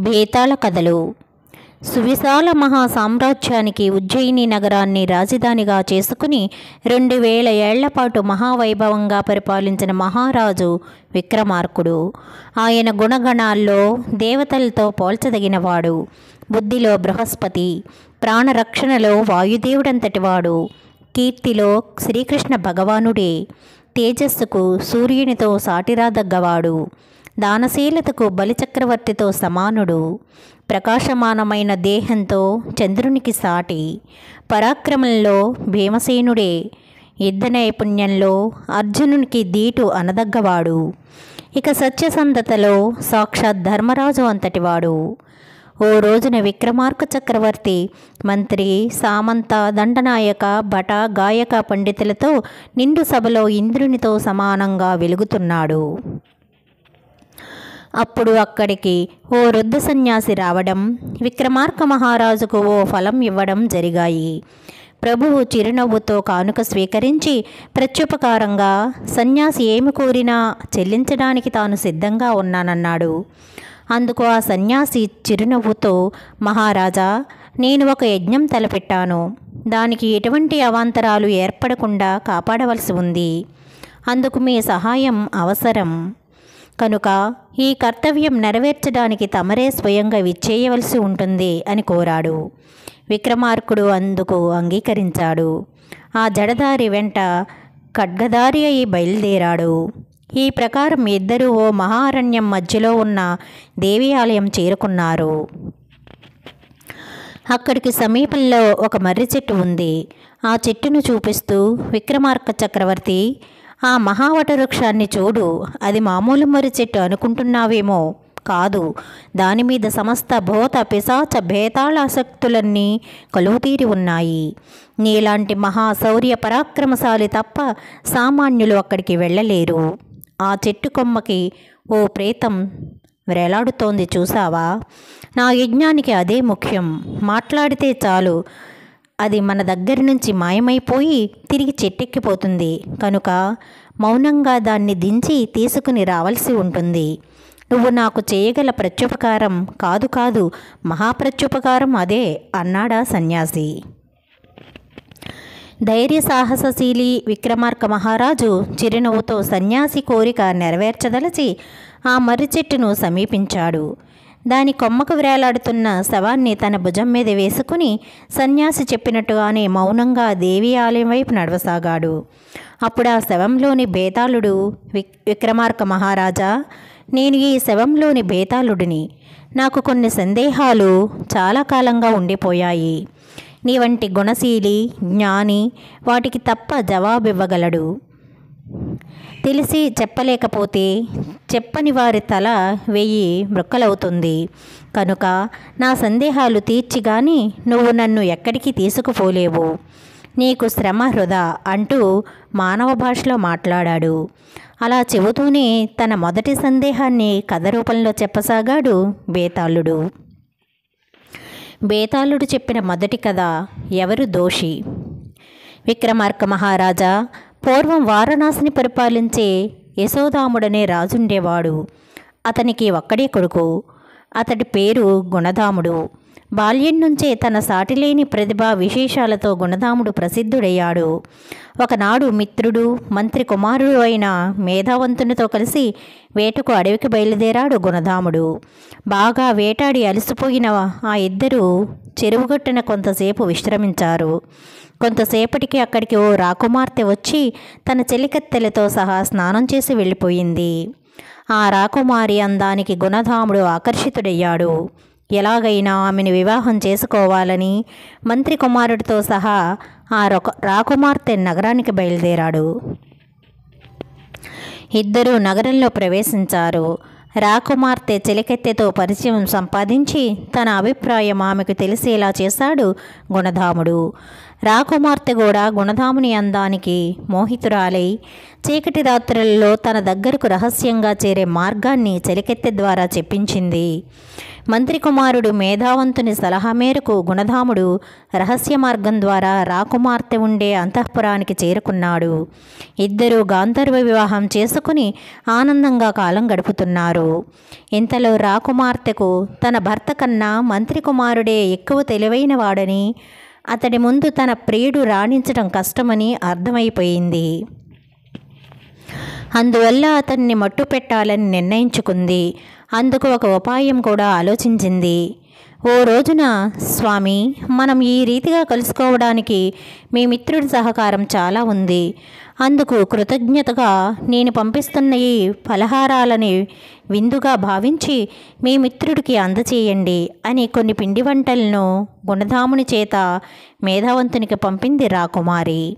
బేతాళ కథలు. సువిశాల మహా సామ్రాజ్యానికి ఉజ్జయిని నగరాన్ని రాజధానిగా చేసుకుని 2000 ఏళ్లపాటు మహావైభవంగా పరిపాలించిన మహారాజు విక్రమార్కుడు. ఆయన గుణగణాల్లో దేవతలతో పోల్చదగినవాడు. బుద్ధిలో బృహస్పతి, ప్రాణరక్షణలో వాయుదేవుడంతటివాడు, కీర్తిలో శ్రీకృష్ణ భగవానుడే, తేజస్సుకు సూర్యునితో సాటిరాదగ్గవాడు, దానశీలతకు బలిచక్రవర్తితో సమానుడు, ప్రకాశమానమైన దేహంతో చంద్రునికి సాటి, పరాక్రమంలో భీమసేనుడే, యుద్ధ నైపుణ్యంలో అర్జునునికి దీటు అనదగ్గవాడు, ఇక సత్యసంధతలో సాక్షాత్ ధర్మరాజు అంతటివాడు. ఓ రోజున విక్రమార్క చక్రవర్తి మంత్రి, సామంత, దండనాయక, భట, గాయక పండితులతో నిండు సభలో ఇంద్రునితో సమానంగా వెలుగుతున్నాడు. అప్పుడు అక్కడికి ఓ వృద్ధ సన్యాసి రావడం, విక్రమార్క మహారాజుకు ఓ ఫలం ఇవ్వడం జరిగాయి. ప్రభువు చిరునవ్వుతో కానుక స్వీకరించి ప్రత్యుపకారంగా సన్యాసి ఏమి కోరినా చెల్లించడానికి తాను సిద్ధంగా ఉన్నానన్నాడు. అందుకు ఆ సన్యాసి చిరునవ్వుతో, మహారాజా, నేను ఒక యజ్ఞం తలపెట్టాను. దానికి ఎటువంటి అవాంతరాలు ఏర్పడకుండా కాపాడవలసి ఉంది. అందుకు మీ సహాయం అవసరం. కనుక ఈ కర్తవ్యం నెరవేర్చడానికి తమరే స్వయంగా విచ్చేయవలసి ఉంటుంది అని కోరాడు. విక్రమార్కుడు అందుకు అంగీకరించాడు. ఆ జడదారి వెంట ఖడ్గదారి అయి బయలుదేరాడు. ఈ ప్రకారం ఇద్దరూ ఓ మహారణ్యం మధ్యలో ఉన్న దేవి ఆలయం చేరుకున్నారు. అక్కడికి సమీపంలో ఒక మర్రి చెట్టు ఉంది. ఆ చెట్టును చూపిస్తూ విక్రమార్క చక్రవర్తి, ఆ మహావట వృక్షాన్ని చూడు, అది మామూలు మర్రి చెట్టు అనుకుంటున్నావేమో, కాదు, దానిమీద సమస్త భూత పిశాచ భేతాళాసక్తులన్నీ కొలువుతీరి ఉన్నాయి. నీలాంటి మహాశౌర్య పరాక్రమశాలి తప్ప సామాన్యులు అక్కడికి వెళ్ళలేరు. ఆ చెట్టు కొమ్మకి ఓ ప్రేతం వేలాడుతోంది చూసావా? నా యజ్ఞానికి అదే ముఖ్యం. మాట్లాడితే చాలు, అది మన దగ్గర నుంచి మాయమైపోయి తిరిగి చెట్టెక్కిపోతుంది. కనుక మౌనంగా దాన్ని దించి తీసుకుని రావాల్సి ఉంటుంది. నువ్వు నాకు చేయగల ప్రత్యుపకారం కాదు మహాప్రత్యుపకారం అదే అన్నాడా సన్యాసి. ధైర్య సాహసశీలి విక్రమార్క మహారాజు చిరునవ్వుతో సన్యాసి కోరిక నెరవేర్చదలచి ఆ మర్రి చెట్టును సమీపించాడు. దాని కొమ్మకు వేలాడుతున్న శవాన్ని తన భుజం మీద వేసుకుని సన్యాసి చెప్పినట్టుగానే మౌనంగా దేవి ఆలయం వైపు నడవసాగాడు. అప్పుడు ఆ శవంలోని బేతాళుడు, విక్రమార్క మహారాజా, నేను ఈ శవంలోని బేతాళుడిని. నాకు కొన్ని సందేహాలు చాలా కాలంగా ఉండిపోయాయి. నీ వంటి గుణశీలి, జ్ఞాని వాటికి తప్ప జవాబివ్వగలడు. తెలిసి చెప్పలేకపోతే చెప్పని వారి తల 1000 మృక్కలవుతుంది. కనుక నా సందేహాలు తీర్చి గాని నువ్వు నన్ను ఎక్కడికి తీసుకుపోలేవు. నీకు శ్రమ వృధా అంటూ మానవ భాషలో మాట్లాడాడు. అలా చెబుతూనే తన మొదటి సందేహాన్ని కథ రూపంలో చెప్పసాగాడు బేతాళుడు. బేతాళుడు చెప్పిన మొదటి కథ, ఎవరు దోషి. విక్రమార్క మహారాజా, పూర్వం వారణాసిని పరిపాలించే యశోదాముడనే రాజుండేవాడు. అతనికి ఒక్కడే కొడుకు. అతడి పేరు గుణధాముడు. బాల్యం నుంచే తన సాటిలేని ప్రతిభా విశేషాలతో గుణధాముడు ప్రసిద్ధుడయ్యాడు. ఒకనాడు మిత్రుడు, మంత్రి కుమారుడు అయిన మేధావంతునితో కలిసి వేటకు అడవికి బయలుదేరాడు గుణధాముడు. బాగా వేటాడి అలసిపోయిన ఆ ఇద్దరూ చెరువుగట్టున కొంతసేపు విశ్రమించారు. కొంతసేపటికి అక్కడికి ఓ రాకుమార్తె వచ్చి తన చెలికత్తెలతో సహా స్నానం చేసి వెళ్ళిపోయింది. ఆ రాకుమారి అందానికి గుణధాముడు ఆకర్షితుడయ్యాడు. ఎలాగైనా ఆమెను వివాహం చేసుకోవాలని మంత్రి కుమారుడితో సహా ఆ రాకుమార్తె నగరానికి బయలుదేరాడు. ఇద్దరూ నగరంలో ప్రవేశించారు. రాకుమార్తె చెలికెత్తెతో పరిచయం సంపాదించి తన అభిప్రాయం ఆమెకు తెలిసేలా చేశాడు గుణధాముడు. రాకుమార్తె కూడా గుణధాముని అందానికి మోహితురాలై చీకటి రాత్రులలో తన దగ్గరకు రహస్యంగా చేరే మార్గాన్ని చెలికెత్తె ద్వారా చెప్పించింది. మంత్రి కుమారుడు మేధావంతుని సలహా మేరకు గుణధాముడు రహస్య మార్గం ద్వారా రాకుమార్తె ఉండే అంతఃపురానికి చేరుకున్నాడు. ఇద్దరూ గాంధర్వ వివాహం చేసుకుని ఆనందంగా కాలం గడుపుతున్నారు. ఇంతలో రాకుమార్తెకు తన భర్త కన్నా మంత్రి కుమారుడే ఎక్కువ తెలివైన వాడని, అతడి ముందు తన ప్రియుడు రాణించడం కష్టమని అర్థమైపోయింది. అందువల్ల అతన్ని మట్టు పెట్టాలని నిర్ణయించుకుంది. అందుకు ఒక ఉపాయం కూడా ఆలోచించింది. ఓ రోజున, స్వామి, మనం ఈ రీతిగా కలుసుకోవడానికి మీ మిత్రుడి సహకారం చాలా ఉంది. అందుకు కృతజ్ఞతగా నేను పంపిస్తున్న ఈ ఫలహారాలని విందుగా భావించి మీ మిత్రుడికి అందచేయండి అని కొన్ని పిండి వంటలను గుణధాముని చేత మేధావంతునికి పంపింది రాకుమారి.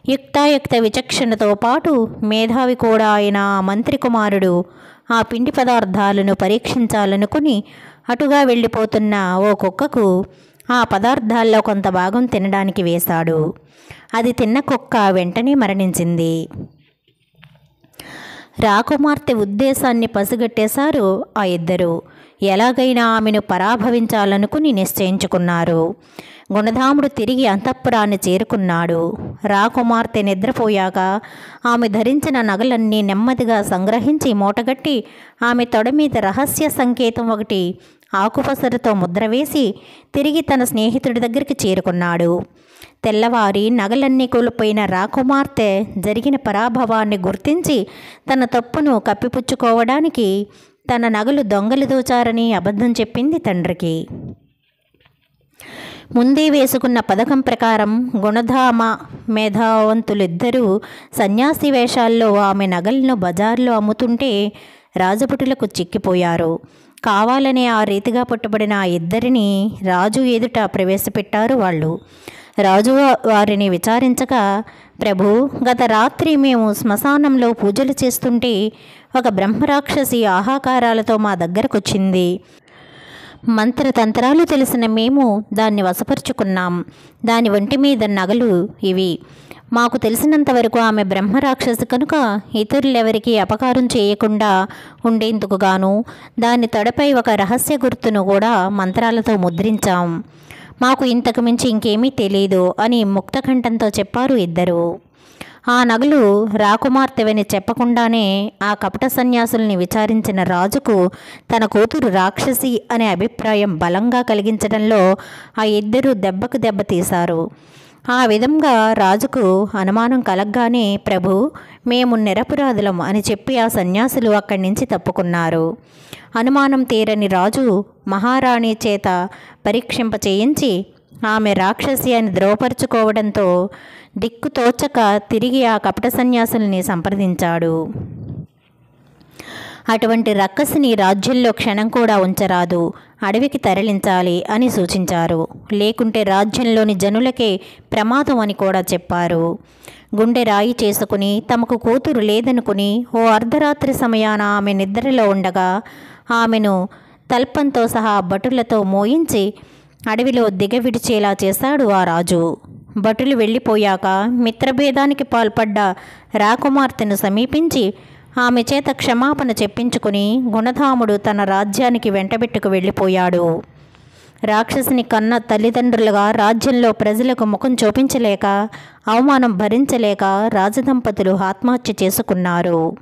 యుక్తాయుక్త విచక్షణతో పాటు మేధావి కూడా అయిన మంత్రి కుమారుడు ఆ పిండి పదార్థాలను పరీక్షించాలనుకుని అటుగా వెళ్ళిపోతున్న ఓ కుక్కకు ఆ పదార్థాల్లో కొంత భాగం తినడానికి వేశాడు. అది తిన్న కుక్క వెంటనే మరణించింది. రాకుమార్తె ఉద్దేశాన్ని పసిగట్టేశారు ఆ ఇద్దరు. ఎలాగైనా ఆమెను పరాభవించాలనుకుని నిశ్చయించుకున్నారు. గుణధాముడు తిరిగి అంతఃపురాన్ని చేరుకున్నాడు. రాకుమార్తె నిద్రపోయాక ఆమె ధరించిన నగలన్నీ నెమ్మదిగా సంగ్రహించి మూటగట్టి ఆమె తొడ మీద రహస్య సంకేతం ఒకటి ఆకుపసరుతో ముద్ర వేసి తిరిగి తన స్నేహితుడి దగ్గరికి చేరుకున్నాడు. తెల్లవారి నగలన్నీ కోల్పోయిన రాకుమార్తె జరిగిన పరాభవాన్ని గుర్తించి తన తప్పును కప్పిపుచ్చుకోవడానికి తన నగలు దొంగలు దోచారని అబద్ధం చెప్పింది తండ్రికి. ముందే వేసుకున్న పథకం ప్రకారం గుణధామ మేధావంతులిద్దరూ సన్యాసి వేషాల్లో ఆమె నగలను బజార్లో అమ్ముతుంటే రాజభటులకు చిక్కిపోయారు. కావాలనే ఆ రీతిగా పట్టుబడిన ఆ ఇద్దరిని రాజు ఎదుట ప్రవేశపెట్టారు వాళ్ళు. రాజు వారిని విచారించగా, ప్రభు, గత రాత్రి మేము శ్మశానంలో పూజలు చేస్తుంటే ఒక బ్రహ్మరాక్షసి ఆహాకారాలతో మా దగ్గరకొచ్చింది. మంత్రతంత్రాలు తెలిసిన మేము దాన్ని వశపరుచుకున్నాం. దాని ఒంటి మీద నగలు ఇవి. మాకు తెలిసినంతవరకు ఆమె బ్రహ్మరాక్షసి కనుక ఇతరులెవరికీ అపకారం చేయకుండా ఉండేందుకు గాను దాని తొడపై ఒక రహస్య గుర్తును కూడా మంత్రాలతో ముద్రించాం. మాకు ఇంతకు మించి ఇంకేమీ తెలీదు అని ముక్తకంఠంతో చెప్పారు ఇద్దరు. ఆ నగలు రాకుమార్తెవని చెప్పకుండానే ఆ కపట సన్యాసుల్ని విచారించిన రాజుకు తన కూతురు రాక్షసి అనే అభిప్రాయం బలంగా కలిగించడంలో ఆ ఇద్దరూ దెబ్బకు దెబ్బ తీశారు. ఆ విధంగా రాజుకు అనుమానం కలగ్గానే, ప్రభు, మేము నిరపరాధులం అని చెప్పి ఆ సన్యాసులు అక్కడి నుంచి తప్పుకున్నారు. అనుమానం తీరని రాజు మహారాణి చేత పరీక్షింప చేయించి ఆమె రాక్షసి అని ధృవపరుచుకోవడంతో దిక్కుతోచక తిరిగి ఆ కపట సన్యాసుల్ని సంప్రదించాడు. అటువంటి రక్కసిని రాజ్యంలో క్షణం కూడా ఉంచరాదు, అడవికి తరలించాలి అని సూచించారు. లేకుంటే రాజ్యంలోని జనులకే ప్రమాదం అని కూడా చెప్పారు. గుండె రాయి చేసుకుని తమకు కూతురు లేదనుకుని ఓ అర్ధరాత్రి సమయాన ఆమె నిద్రలో ఉండగా ఆమెను తల్పంతో సహా భటులతో మోయించి అడవిలో దిగవిడిచేలా చేశాడు ఆ రాజు. భటులు వెళ్ళిపోయాక మిత్రభేదానికి పాల్పడ్డ రాకుమార్తెను సమీపించి ఆమె చేత క్షమాపణ చెప్పించుకుని గుణధాముడు తన రాజ్యానికి వెంటబెట్టుకు వెళ్ళిపోయాడు. రాక్షసుని కన్న తల్లిదండ్రులుగా రాజ్యంలో ప్రజలకు ముఖం చూపించలేక అవమానం భరించలేక రాజదంపతులు ఆత్మహత్య చేసుకున్నారు.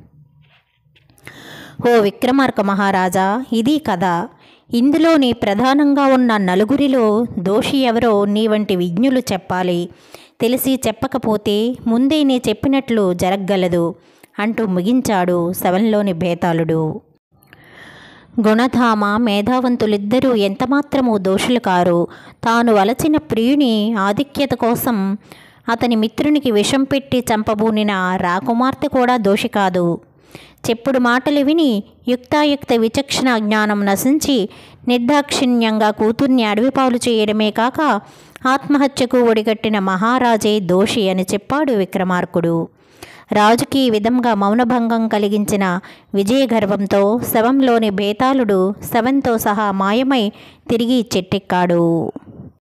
ఓ విక్రమార్క మహారాజా, ఇది కథ. ఇందులోని ప్రధానంగా ఉన్న నలుగురిలో దోషి ఎవరో నీ వంటి విజ్ఞులు చెప్పాలి. తెలిసి చెప్పకపోతే ముందే నీ చెప్పినట్లు జరగగలదు అంటూ ముగించాడు శవంలోని బేతాళుడు. గుణధామ మేధావంతులిద్దరూ ఎంతమాత్రమూ దోషులు కారు. తాను వలచిన ప్రియుని ఆధిక్యత కోసం అతని మిత్రునికి విషం పెట్టి చంపబూనిన రాకుమార్తె కూడా దోషి కాదు. చెప్పుడు మాటలు విని యుక్తాయుక్త విచక్షణ జ్ఞానం నశించి నిర్దాక్షిణ్యంగా కూతుర్ని అడవిపాలు చేయడమే కాక ఆత్మహత్యకు ఒడిగట్టిన మహారాజే దోషి అని చెప్పాడు విక్రమార్కుడు. రాజుకి ఈ విధంగా మౌనభంగం కలిగించిన విజయగర్వంతో శవంలోని బేతాళుడు శవంతో సహా మాయమై తిరిగి చెట్టెక్కాడు.